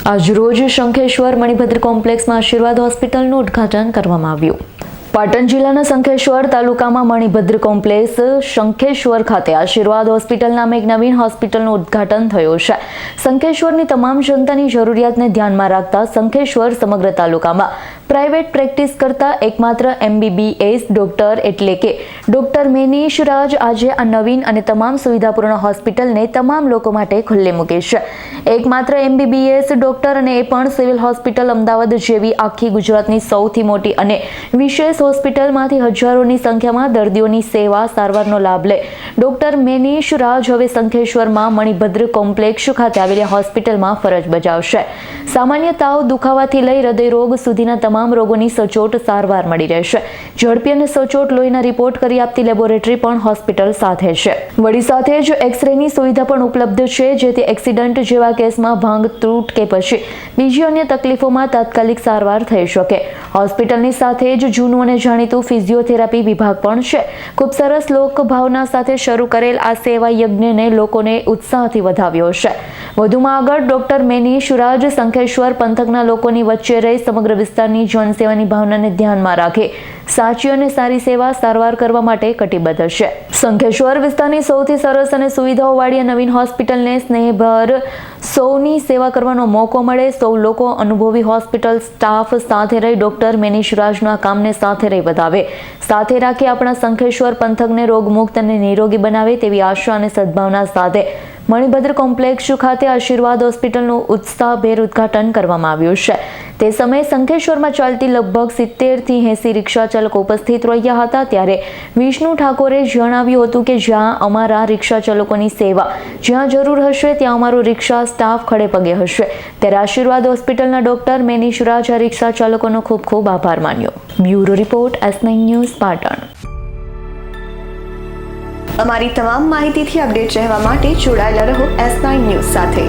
આજરોજ શંખેશ્વર મણિભદ્ર કોમ્પ્લેક્સમાં આશીર્વાદ હોસ્પિટલનું ઉદ્ઘાટન કરવામાં આવ્યું. પાટણ જિલ્લાના શંખેશ્વર તાલુકામાં મણિભદ્ર કોમ્પ્લેક્સ શંખેશ્વર ખાતે આશીર્વાદ હોસ્પિટલ નામે એક નવીન હોસ્પિટલનું ઉદ્ઘાટન થયું છે. શંખેશ્વરની તમામ જનતાની જરૂરિયાતને ધ્યાનમાં રાખતા શંખેશ્વર સમગ્ર તાલુકામાં પ્રાઇવેટ પ્રેક્ટિસ કરતા એકમાત્ર MBBS ડોક્ટર એટલે કે ડોક્ટર મેનીશ રાજ આજે આ નવીન અને તમામ સુવિધાપૂર્ણ હોસ્પિટલને તમામ લોકો માટે ખુલ્લી મૂકી છે. એકમાત્ર MBBS ડોક્ટર અને એ પણ સિવિલ હોસ્પિટલ અમદાવાદ જેવી આખી ગુજરાતની સૌથી મોટી અને વિશેષ હોસ્પિટલમાંથી હજારોની સંખ્યામાં દર્દીઓની સેવા સારવારનો લાભ લે ડોક્ટર મેનીશ રાજ હવે શંખેશ્વરમાં મણિભદ્ર કોમ્પ્લેક્સ ખાતે આવેલી હોસ્પિટલમાં ફરજ બજાવશે. સામાન્ય તાવ દુખાવાથી લઈ હૃદયરોગ સુધીના તમામ રોગોની સચોટ સારવાર મળી રહેશે. ઝડપી અને સચોટ લોહીના રિપોર્ટ કરી આપતી લેબોરેટરી પણ હોસ્પિટલ સાથે છે. વળી સાથે જ એક્સરેની સુવિધા પણ ઉપલબ્ધ છે, જેથી એક્સિડન્ટ જેવા કેસમાં ભાંગ તૂટ કે પછી બીજી અન્ય તકલીફોમાં તાત્કાલિક સારવાર થઈ શકે. હોસ્પિટલની સાથે જ જૂનું અને જાણીતું ફિઝિયોથેરાપી વિભાગ પણ છે. ખૂબ સરસ લોકભાવના સાથે શરૂ કરેલ આ સેવા યજ્ઞને લોકોને ઉત્સાહથી વધાવ્યો છે. વધુમાં આગળ ડોક્ટર મેનીશ રાજ શંખેશ્વર પંથકના લોકોની વચ્ચે રહી સમગ્ર વિસ્તારની જનસેવાની ભાવનાને ધ્યાનમાં રાખી સાચી અને સારી સેવા સારવાર કરવા માટે કટિબદ્ધ છે. શંખેશ્વર વિસ્તારની સૌથી સરસ અને સુવિધાઓવાળી નવીન હોસ્પિટલને સ્નેહભર સૌની સેવા કરવાનો મોકો મળે. સૌ લોકો અનુભવી હોસ્પિટલ સ્ટાફ સાથે રહી ડોક્ટર મેનીશ રાજના કામને સાથે રહી વધાવે, સાથે રાખી આપણા શંખેશ્વર પંથકને રોગમુક્ત અને નિરોગી બનાવે તેવી આશા અને સદભાવના સાથે મણિભદ્ર કોમ્પ્લેક્સ ખાતે આશીર્વાદ હોસ્પિટલનું ઉત્સાહભેર ઉદ્ઘાટન કરવામાં આવ્યું છે. તે સમયે શંખેશ્વરમાં ચાલતી લગભગ 70 થી 80 રિક્ષા ચાલકો ઉપસ્થિત રહ્યા હતા. ત્યારે વિષ્ણુ ઠાકોરે જણાવ્યું હતું કે જ્યાં અમારા રિક્ષા ચાલકોની સેવા જ્યાં જરૂર હશે ત્યાં અમારો રિક્ષા સ્ટાફ ખડે પગે હશે. ત્યારે આશીર્વાદ હોસ્પિટલના ડોક્ટર મેનીશ રાજ રિક્ષા ચાલકોનો ખૂબ ખૂબ આભાર માન્યો. Bureau report S9 news Patan. અમારી તમામ માહિતીથી અપડેટ રહેવા માટે જોડાયેલા રહો S9 ન્યૂઝ સાથે.